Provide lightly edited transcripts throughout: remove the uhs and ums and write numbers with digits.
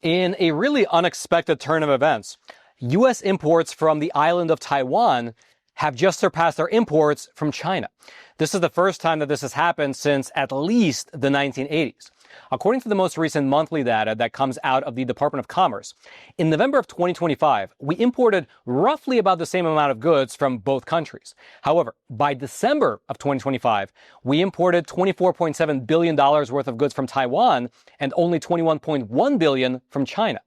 In a really unexpected turn of events, U.S. imports from the island of Taiwan have just surpassed their imports from China. This is the first time that this has happened since at least the 1980s. According to the most recent monthly data that comes out of the Department of Commerce, in November of 2025, we imported roughly about the same amount of goods from both countries. However, by December of 2025, we imported $24.7 billion worth of goods from Taiwan and only $21.1 billion from China.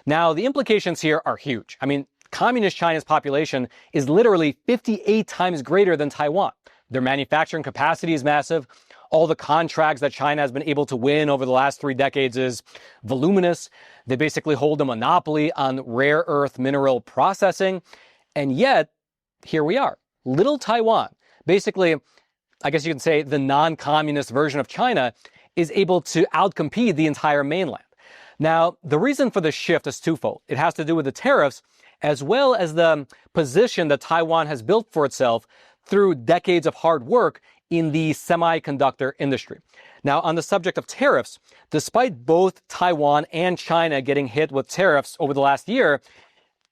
Now, the implications here are huge. I mean, Communist China's population is literally 58 times greater than Taiwan. Their manufacturing capacity is massive. All the contracts that China has been able to win over the last 3 decades is voluminous. They basically hold a monopoly on rare earth mineral processing. And yet, here we are, little Taiwan. Basically, I guess you can say the non-communist version of China is able to outcompete the entire mainland. Now, the reason for the shift is twofold. It has to do with the tariffs, as well as the position that Taiwan has built for itself through decades of hard work in the semiconductor industry. Now, on the subject of tariffs, despite both Taiwan and China getting hit with tariffs over the last year,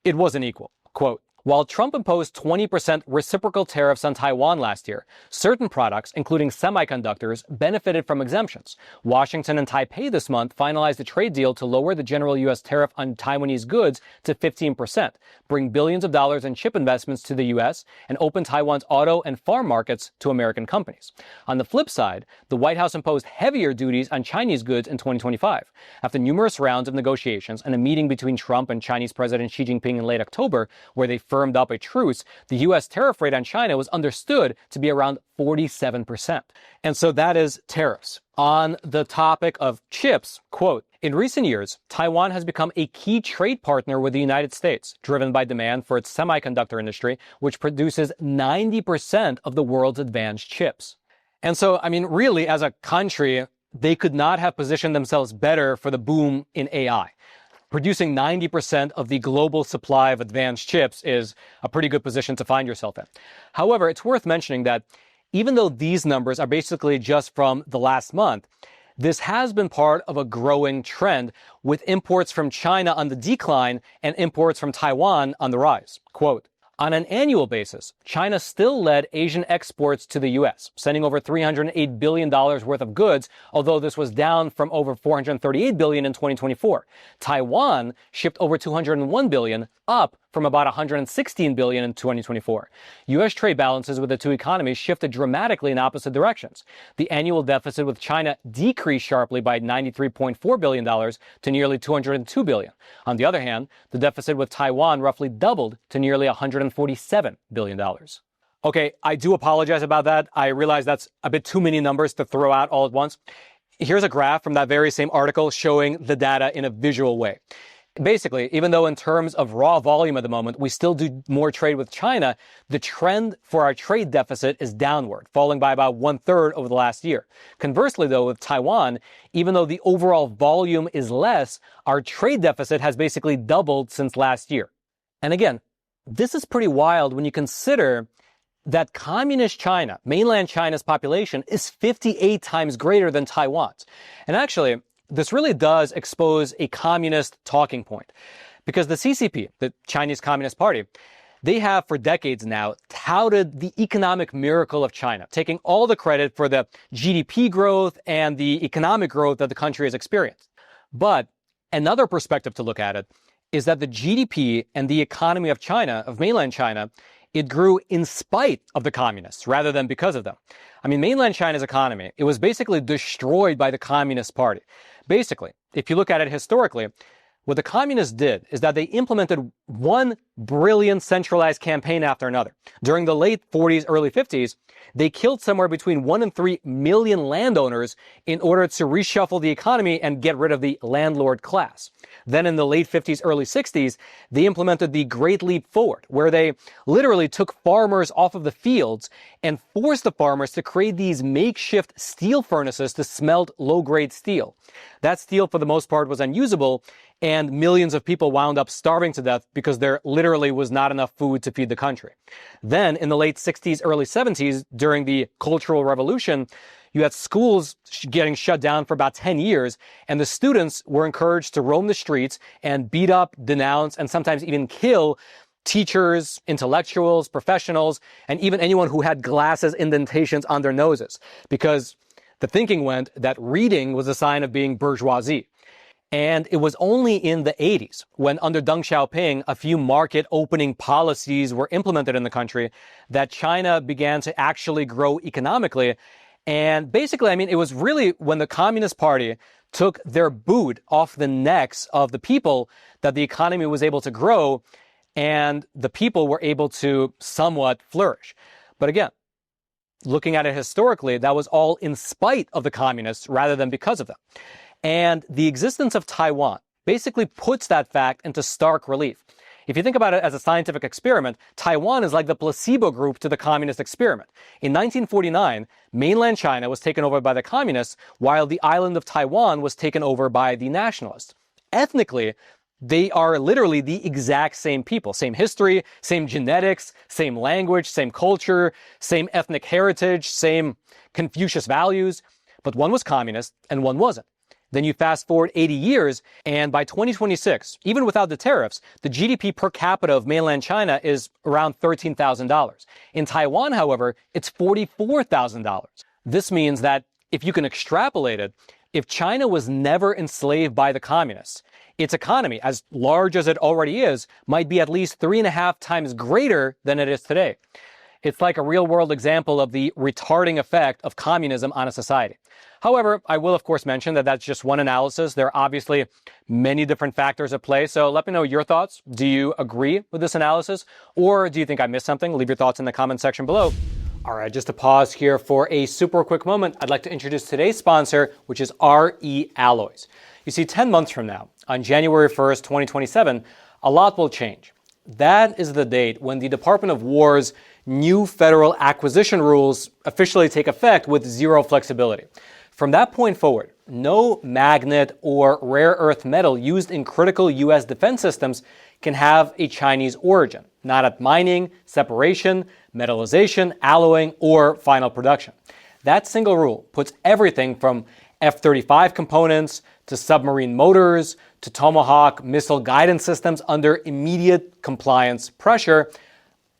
it wasn't equal. Quote, while Trump imposed 20% reciprocal tariffs on Taiwan last year, certain products, including semiconductors, benefited from exemptions. Washington and Taipei this month finalized a trade deal to lower the general U.S. tariff on Taiwanese goods to 15%, bring billions of dollars in chip investments to the U.S., and open Taiwan's auto and farm markets to American companies. On the flip side, the White House imposed heavier duties on Chinese goods in 2025. After numerous rounds of negotiations and a meeting between Trump and Chinese President Xi Jinping in late October, where they firmed up a truce, the U.S. tariff rate on China was understood to be around 47%. And so that is tariffs. On the topic of chips, quote, in recent years, Taiwan has become a key trade partner with the United States, driven by demand for its semiconductor industry, which produces 90% of the world's advanced chips. And so, I mean, really, as a country, they could not have positioned themselves better for the boom in AI. Producing 90% of the global supply of advanced chips is a pretty good position to find yourself in. However, it's worth mentioning that even though these numbers are basically just from the last month, this has been part of a growing trend with imports from China on the decline and imports from Taiwan on the rise. Quote, on an annual basis, China still led Asian exports to the U.S., sending over $308 billion worth of goods, although this was down from over $438 billion in 2024. Taiwan shipped over $201 billion, up from about $116 billion in 2024. U.S. trade balances with the two economies shifted dramatically in opposite directions. The annual deficit with China decreased sharply by $93.4 billion to nearly $202 billion. On the other hand, the deficit with Taiwan roughly doubled to nearly $147 billion. Okay, I do apologize about that. I realize that's a bit too many numbers to throw out all at once. Here's a graph from that very same article showing the data in a visual way. Basically, even though in terms of raw volume at the moment, we still do more trade with China, the trend for our trade deficit is downward, falling by about 1/3 over the last year. Conversely, though, with Taiwan, even though the overall volume is less, our trade deficit has basically doubled since last year. And again, this is pretty wild when you consider that communist China, mainland China's population, is 58 times greater than Taiwan's. And actually, this really does expose a communist talking point, because the CCP, the Chinese Communist Party, they have for decades now touted the economic miracle of China, taking all the credit for the GDP growth and the economic growth that the country has experienced. But another perspective to look at it is that the GDP and the economy of China, of mainland China, it grew in spite of the communists rather than because of them. I mean, mainland China's economy, it was basically destroyed by the Communist Party. Basically, if you look at it historically, what the communists did is that they implemented one brilliant centralized campaign after another. During the late 40s, early 50s, they killed somewhere between 1 and 3 million landowners in order to reshuffle the economy and get rid of the landlord class. Then in the late 50s, early 60s, they implemented the Great Leap Forward, where they literally took farmers off of the fields and forced the farmers to create these makeshift steel furnaces to smelt low-grade steel. That steel, for the most part, was unusable, and millions of people wound up starving to death because there literally was not enough food to feed the country. Then, in the late 60s, early 70s, during the Cultural Revolution, You had schools getting shut down for about 10 years, and the students were encouraged to roam the streets and beat up, denounce, and sometimes even kill teachers, intellectuals, professionals, and even anyone who had glasses indentations on their noses, because the thinking went that reading was a sign of being bourgeoisie. And it was only in the 80s when, under Deng Xiaoping, a few market opening policies were implemented in the country that China began to actually grow economically. And basically, I mean, it was really when the Communist Party took their boot off the necks of the people that the economy was able to grow and the people were able to somewhat flourish. But again, looking at it historically, that was all in spite of the communists rather than because of them. And the existence of Taiwan basically puts that fact into stark relief. If you think about it as a scientific experiment, Taiwan is like the placebo group to the communist experiment. In 1949, mainland China was taken over by the communists, while the island of Taiwan was taken over by the nationalists. Ethnically, they are literally the exact same people, same history, same genetics, same language, same culture, same ethnic heritage, same Confucius values, but one was communist and one wasn't. Then you fast forward 80 years, and by 2026, even without the tariffs, the GDP per capita of mainland China is around $13,000. In Taiwan, however, it's $44,000. This means that if you can extrapolate it, if China was never enslaved by the communists, its economy, as large as it already is, might be at least 3.5 times greater than it is today. It's like a real-world example of the retarding effect of communism on a society. However, I will, of course, mention that that's just one analysis. There are obviously many different factors at play, so let me know your thoughts. Do you agree with this analysis, or do you think I missed something? Leave your thoughts in the comment section below. All right, just to pause here for a super quick moment, I'd like to introduce today's sponsor, which is RE Alloys. You see, 10 months from now, on January 1st, 2027, a lot will change. That is the date when the Department of War's new federal acquisition rules officially take effect with zero flexibility. From that point forward, no magnet or rare earth metal used in critical U.S. defense systems can have a Chinese origin, not at mining, separation, metallization, alloying, or final production. That single rule puts everything from F-35 components to submarine motors to Tomahawk missile guidance systems under immediate compliance pressure,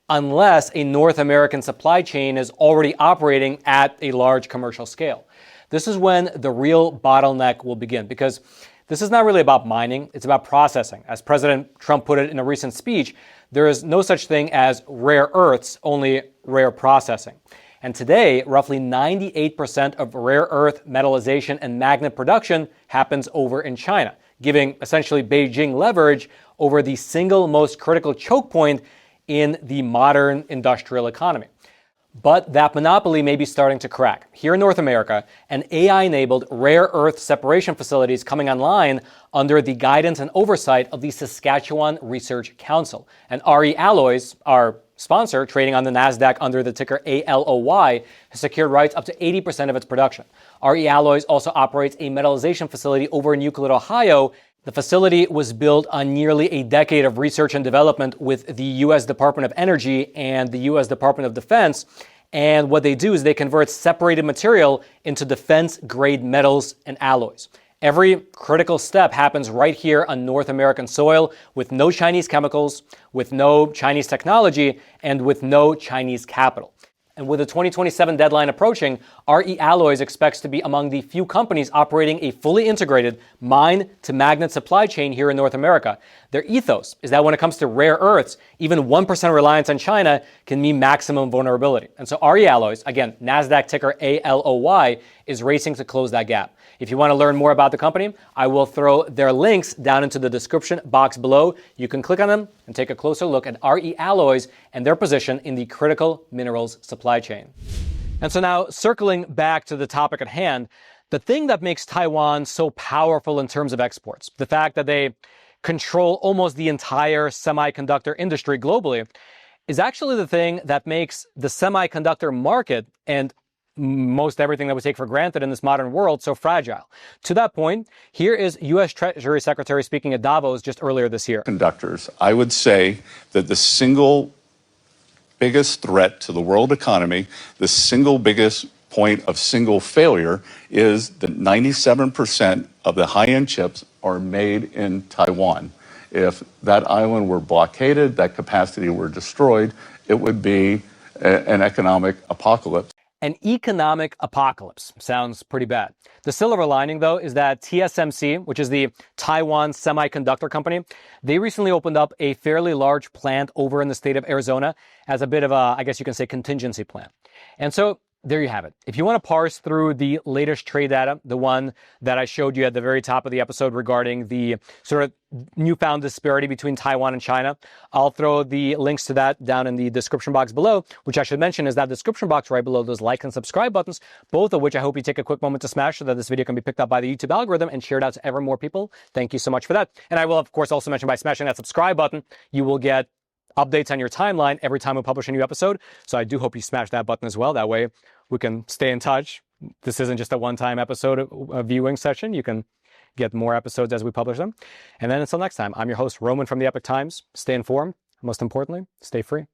unless a North American supply chain is already operating at a large commercial scale. This is when the real bottleneck will begin, because this is not really about mining, it's about processing. As President Trump put it in a recent speech, there is no such thing as rare earths, only rare processing. And today, roughly 98% of rare earth metallization and magnet production happens over in China, giving essentially Beijing leverage over the single most critical choke point in the modern industrial economy. But that monopoly may be starting to crack. Here in North America, an AI-enabled rare earth separation facility is coming online under the guidance and oversight of the Saskatchewan Research Council. And RE Alloys, our sponsor, trading on the NASDAQ under the ticker ALOY, has secured rights up to 80% of its production. RE Alloys also operates a metallization facility over in Euclid, Ohio. The facility was built on nearly a decade of research and development with the U.S. Department of Energy and the U.S. Department of Defense. And what they do is they convert separated material into defense-grade metals and alloys. Every critical step happens right here on North American soil with no Chinese chemicals, with no Chinese technology, and with no Chinese capital. And with the 2027 deadline approaching, RE Alloys expects to be among the few companies operating a fully integrated mine-to-magnet supply chain here in North America. Their ethos is that when it comes to rare earths, even 1% reliance on China can mean maximum vulnerability. And so RE Alloys, again, NASDAQ ticker ALOY, is racing to close that gap. If you want to learn more about the company, I will throw their links down into the description box below. You can click on them and take a closer look at RE Alloys and their position in the critical minerals supply chain. And so now, circling back to the topic at hand, the thing that makes Taiwan so powerful in terms of exports, the fact that they control almost the entire semiconductor industry globally, is actually the thing that makes the semiconductor market and most everything that we take for granted in this modern world so fragile. To that point, here is U.S. Treasury Secretary speaking at Davos just earlier this year. Conductors, I would say that the single biggest threat to the world economy, the single biggest point of single failure is that 97% of the high-end chips are made in Taiwan. If that island were blockaded, that capacity were destroyed, it would be an economic apocalypse. An economic apocalypse. Sounds pretty bad. The silver lining, though, is that TSMC, which is the Taiwan Semiconductor company, they recently opened up a fairly large plant over in the state of Arizona as a bit of a, I guess you can say, contingency plan. And so there you have it. If you want to parse through the latest trade data, the one that I showed you at the very top of the episode regarding the sort of newfound disparity between Taiwan and China, I'll throw the links to that down in the description box below, which I should mention is that description box right below those like and subscribe buttons, both of which I hope you take a quick moment to smash so that this video can be picked up by the YouTube algorithm and shared out to ever more people. Thank you so much for that. And I will, of course, also mention by smashing that subscribe button, you will get updates on your timeline every time we publish a new episode. So I do hope you smash that button as well. That way we can stay in touch. This isn't just a one-time episode of viewing session. You can get more episodes as we publish them. And then until next time, I'm your host, Roman from the Epoch Times. Stay informed. Most importantly, stay free.